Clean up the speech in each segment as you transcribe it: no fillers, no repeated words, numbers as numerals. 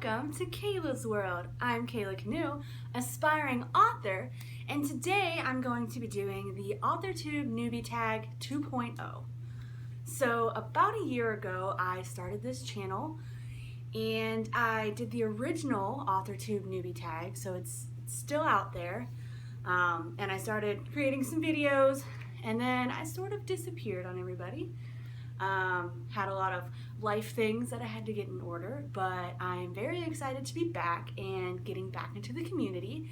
welcome to Kayla's World. I'm Kayla Canoe, aspiring author, and today I'm going to be doing the Authortube Newbie Tag 2.0. So about a year ago, I started this channel, and I did the original Authortube Newbie Tag, so it's still out there, and I started creating some videos, and then I sort of disappeared on everybody. Had a lot of life things that I had to get in order, but I'm very excited to be back and getting back into the community.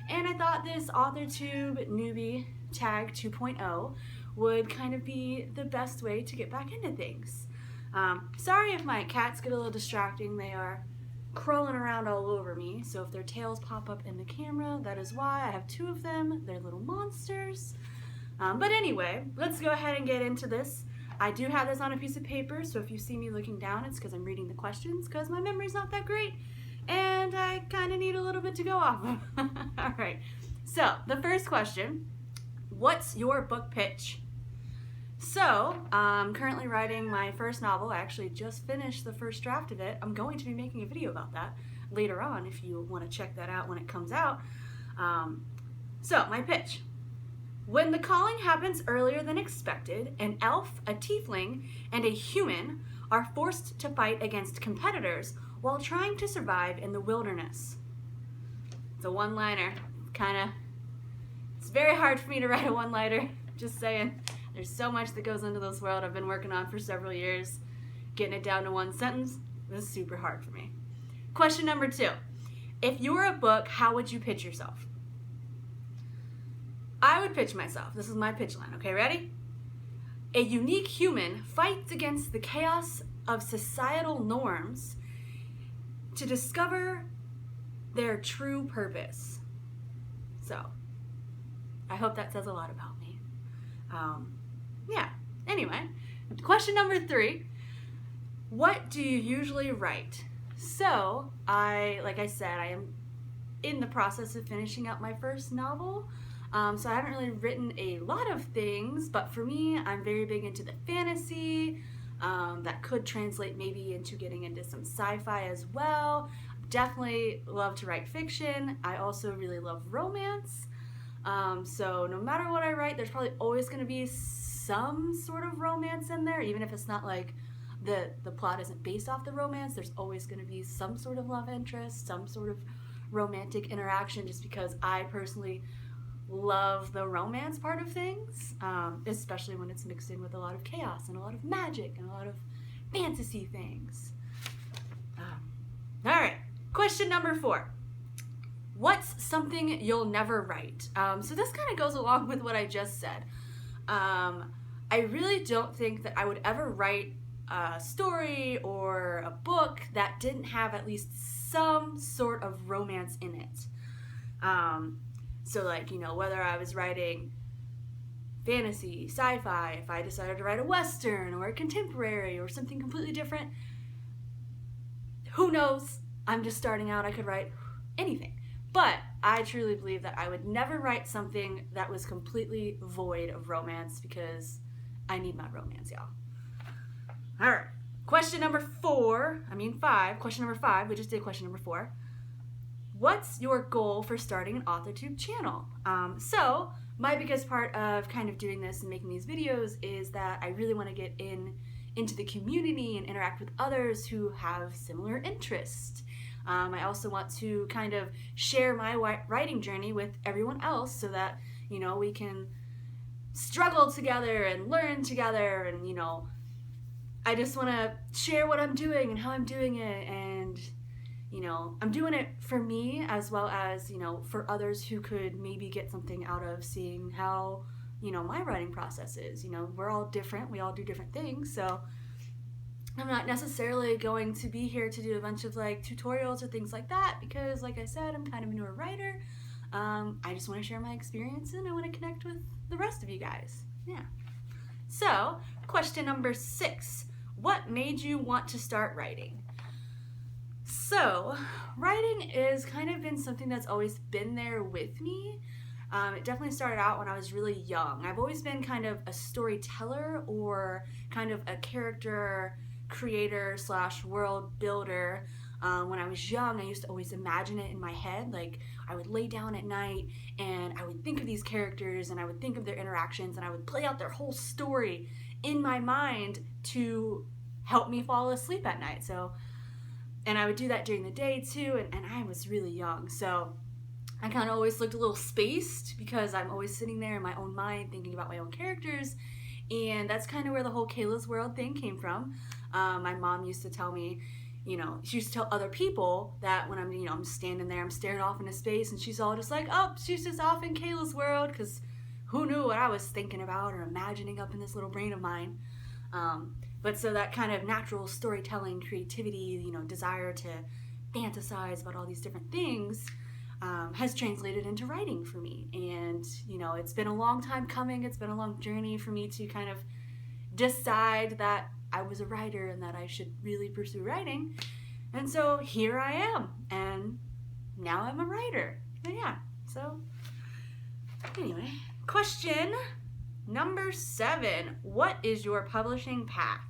And I thought this Authortube Newbie Tag 2.0 would kind of be the best way to get back into things. Sorry if my cats get a little distracting. They are crawling around all over me, so if their tails pop up in the camera, that is why. I have two of them. They're little monsters. But anyway, let's go ahead and get into this. I do have this on a piece of paper, so if you see me looking down, it's because I'm reading the questions, because my memory's not that great, and I kind of need a little bit to go off of. All right, so the first question, what's your book pitch? So, I'm currently writing my first novel. I actually just finished the first draft of it. I'm going to be making a video about that later on if you want to check that out when it comes out. So, my pitch. When the calling happens earlier than expected, an elf, a tiefling, and a human are forced to fight against competitors while trying to survive in the wilderness. It's a one-liner. It's very hard for me to write a one-liner, just saying. There's so much that goes into this world I've been working on for several years. Getting it down to one sentence is super hard for me. Question number 2. If you were a book, how would you pitch yourself? I would pitch myself. This is my pitch line. Okay, ready? A unique human fights against the chaos of societal norms to discover their true purpose. So, I hope that says a lot about me. Yeah, anyway, question number 3. What do you usually write? So, like I said, I am in the process of finishing up my first novel. So I haven't really written a lot of things, but for me, I'm very big into the fantasy. That could translate maybe into getting into some sci-fi as well. Definitely love to write fiction. I also really love romance. So no matter what I write, there's probably always going to be some sort of romance in there, even if it's not like the plot isn't based off the romance. There's always going to be some sort of love interest, some sort of romantic interaction, just because I personally love the romance part of things, especially when it's mixed in with a lot of chaos and a lot of magic and a lot of fantasy things. All right, question number 4. What's something you'll never write? So this kind of goes along with what I just said. I really don't think that I would ever write a story or a book that didn't have at least some sort of romance in it. So like, whether I was writing fantasy, sci-fi, if I decided to write a Western or a contemporary or something completely different, who knows? I'm just starting out, I could write anything. But I truly believe that I would never write something that was completely void of romance, because I need my romance, y'all. All right, question number 5, question number 5, we just did question number 4. What's your goal for starting an Authortube channel? So my biggest part of kind of doing this and making these videos is that I really want to get into the community and interact with others who have similar interests. I also want to kind of share my writing journey with everyone else so that, we can struggle together and learn together, and, I just want to share what I'm doing and how I'm doing it, and I'm doing it for me as well as, for others who could maybe get something out of seeing how, my writing process is. We're all different. We all do different things. So I'm not necessarily going to be here to do a bunch of like tutorials or things like that, because like I said, I'm kind of a newer writer. I just want to share my experience, and I want to connect with the rest of you guys. Yeah. So question number 6, what made you want to start writing? So, writing has kind of been something that's always been there with me. It definitely started out when I was really young. I've always been kind of a storyteller, or kind of a character creator / world builder. When I was young, I used to always imagine it in my head. Like, I would lay down at night and I would think of these characters and I would think of their interactions and I would play out their whole story in my mind to help me fall asleep at night. So, and I would do that during the day too, and I was really young. So I kind of always looked a little spaced because I'm always sitting there in my own mind thinking about my own characters. And that's kind of where the whole Kayla's World thing came from. My mom used to tell me, you know, she used to tell other people that when I'm, you know, I'm standing there, I'm staring off into space, and she's all just like, oh, she's just off in Kayla's world, because who knew what I was thinking about or imagining up in this little brain of mine. But so that kind of natural storytelling, creativity, you know, desire to fantasize about all these different things has translated into writing for me. And, you know, it's been a long time coming. It's been a long journey for me to kind of decide that I was a writer and that I should really pursue writing. And so here I am. And now I'm a writer. But yeah, so anyway, question number 7. What is your publishing path?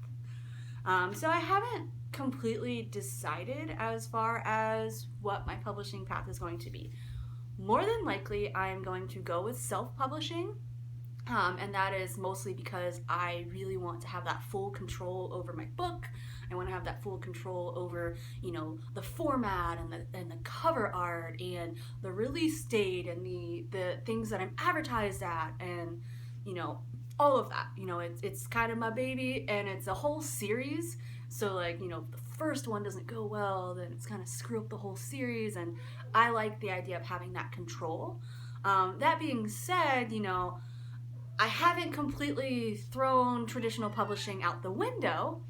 So I haven't completely decided as far as what my publishing path is going to be. More than likely, I am going to go with self-publishing, and that is mostly because I really want to have that full control over my book. I want to have that full control over, you know, the format and the cover art and the release date and the things that I'm advertised at, and, you know, all of that. You know, it's kind of my baby, and it's a whole series. So, like, you know, if the first one doesn't go well, then it's kind of screw up the whole series, and I like the idea of having that control. That being said, you know, I haven't completely thrown traditional publishing out the window,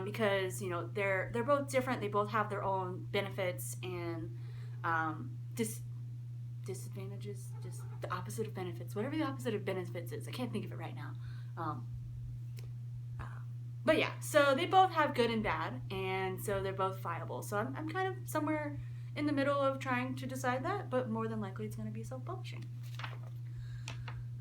because, you know, they're both different. They both have their own benefits and disadvantages, just the opposite of benefits, whatever the opposite of benefits is. I can't think of it right now. But yeah, so they both have good and bad, and so they're both viable. So I'm kind of somewhere in the middle of trying to decide that, but more than likely it's going to be self-publishing.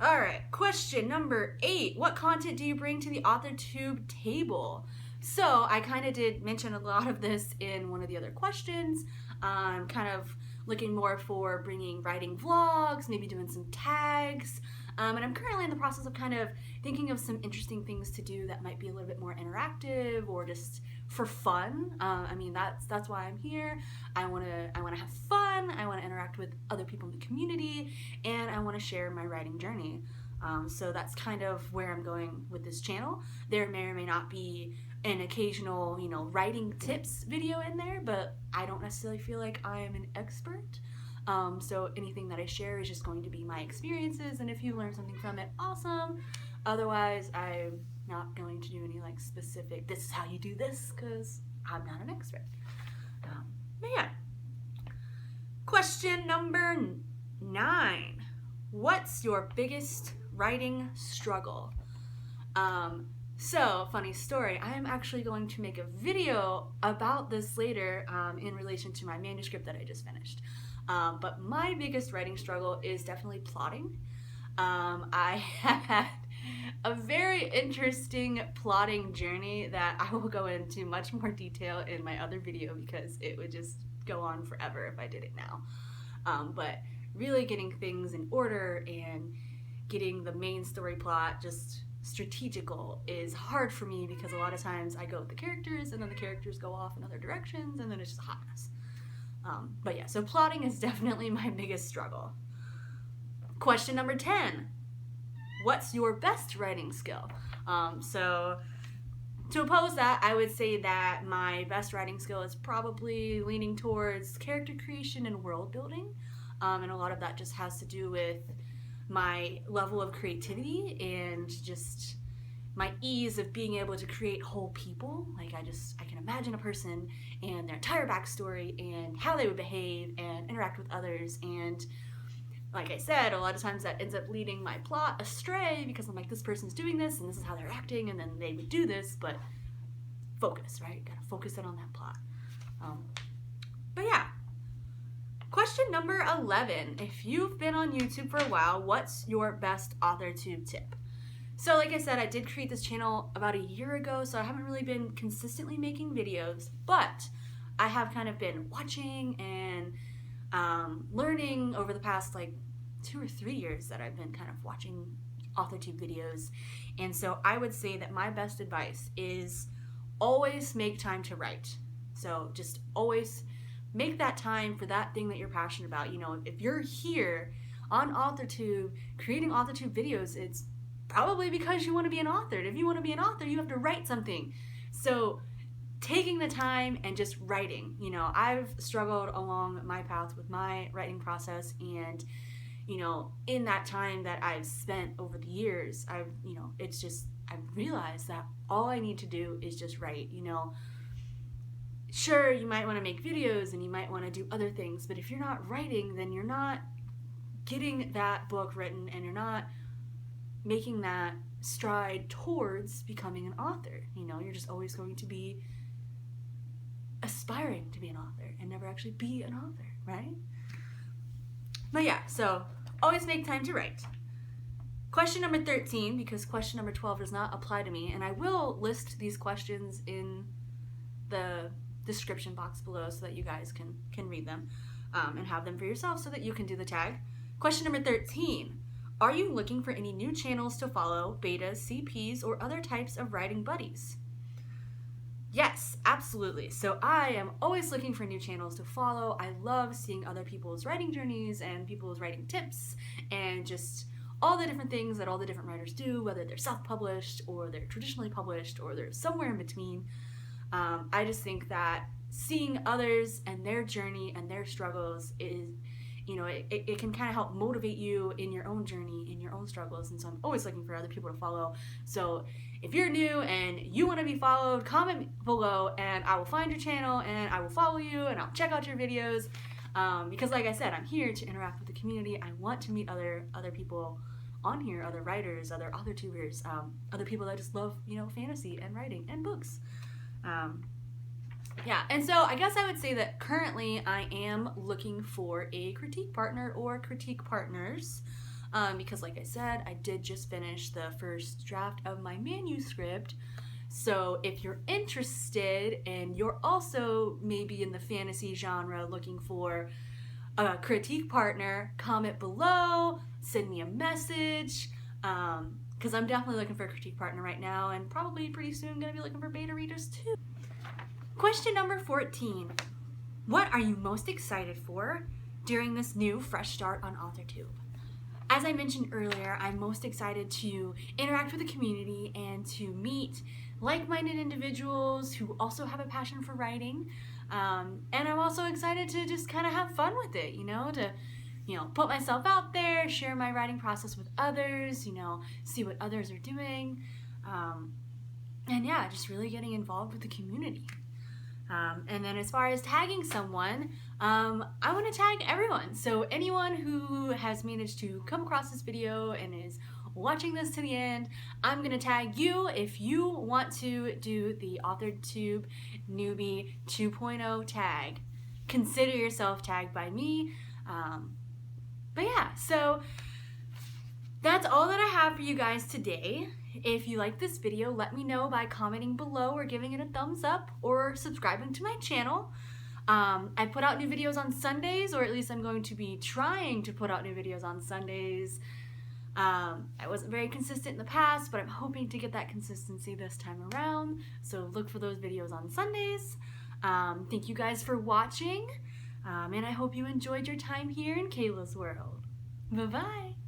All right, question number 8. What content do you bring to the Authortube table? So I kind of did mention a lot of this in one of the other questions. I'm kind of looking more for bringing writing vlogs, maybe doing some tags. And I'm currently in the process of kind of thinking of some interesting things to do that might be a little bit more interactive or just for fun. I mean, that's why I'm here. I want to have fun. I want to interact with other people in the community, and I want to share my writing journey. So that's kind of where I'm going with this channel. There may or may not be an occasional, you know, writing tips video in there, but I don't necessarily feel like I am an expert. So anything that I share is just going to be my experiences, and if you learn something from it, awesome. Otherwise, I'm not going to do any like specific, this is how you do this, because I'm not an expert. But yeah. Question number 9. What's your biggest writing struggle? So, funny story, I am actually going to make a video about this later in relation to my manuscript that I just finished. But my biggest writing struggle is definitely plotting. I had a very interesting plotting journey that I will go into much more detail in my other video because it would just go on forever if I did it now. But really getting things in order and getting the main story plot just strategical is hard for me because a lot of times I go with the characters and then the characters go off in other directions and then it's just a hot mess. But yeah, so plotting is definitely my biggest struggle. Question number 10. What's your best writing skill? So to oppose that, I would say that my best writing skill is probably leaning towards character creation and world building. And a lot of that just has to do with my level of creativity and just my ease of being able to create whole people. Like I can imagine a person and their entire backstory and how they would behave and interact with others. And like I said, a lot of times that ends up leading my plot astray because I'm like, this person's doing this and this is how they're acting and then they would do this, but focus, right? Gotta focus in on that plot. But yeah. Question number 11. If you've been on YouTube for a while, what's your best Authortube tip? So like I said, I did create this channel about a year ago, so I haven't really been consistently making videos, but I have kind of been watching and learning over the past like 2 or 3 years that I've been kind of watching Authortube videos. And so I would say that my best advice is always make time to write. So just always make that time for that thing that you're passionate about. You know, if you're here on Authortube creating Authortube videos, it's probably because you want to be an author. And if you want to be an author, you have to write something. So taking the time and just writing. You know, I've struggled along my path with my writing process, and you know, in that time that I've spent over the years, I've realized that all I need to do is just write. You know, sure, you might want to make videos and you might want to do other things, but if you're not writing, then you're not getting that book written, and you're not making that stride towards becoming an author. You know, you're just always going to be aspiring to be an author and never actually be an author, right? But yeah, so always make time to write. Question number 13, because question number 12 does not apply to me, and I will list these questions in the description box below so that you guys can read them and have them for yourself so that you can do the tag. Question number 13, are you looking for any new channels to follow, betas, CPs, or other types of writing buddies? Yes, absolutely. So I am always looking for new channels to follow. I love seeing other people's writing journeys and people's writing tips and just all the different things that all the different writers do, whether they're self-published or they're traditionally published or they're somewhere in between. I just think that seeing others and their journey and their struggles is, you know, it can kind of help motivate you in your own journey, in your own struggles. And so I'm always looking for other people to follow. So if you're new and you want to be followed, comment below and I will find your channel and I will follow you and I'll check out your videos. Because like I said, I'm here to interact with the community. I want to meet other people on here, other writers, other Authortubers, other people that just love, you know, fantasy and writing and books. Yeah, and so I guess I would say that currently I am looking for a critique partner or critique partners, because like I said, I did just finish the first draft of my manuscript. So if you're interested and you're also maybe in the fantasy genre looking for a critique partner, comment below, send me a message, because I'm definitely looking for a critique partner right now and probably pretty soon going to be looking for beta readers too. Question number 14. What are you most excited for during this new fresh start on Authortube? As I mentioned earlier, I'm most excited to interact with the community and to meet like-minded individuals who also have a passion for writing. And I'm also excited to just kind of have fun with it, you know, to, you know, put myself out there, share my writing process with others, you know, see what others are doing. And yeah, just really getting involved with the community. And then as far as tagging someone, I want to tag everyone. So anyone who has managed to come across this video and is watching this to the end, I'm going to tag you if you want to do the Authortube Newbie 2.0 tag. Consider yourself tagged by me. But yeah, so that's all that I have for you guys today. If you like this video, let me know by commenting below or giving it a thumbs up or subscribing to my channel. I put out new videos on Sundays, or at least I'm going to be trying to put out new videos on Sundays. I wasn't very consistent in the past, but I'm hoping to get that consistency this time around. So look for those videos on Sundays. Thank you guys for watching, and I hope you enjoyed your time here in Kayla's world. Bye-bye.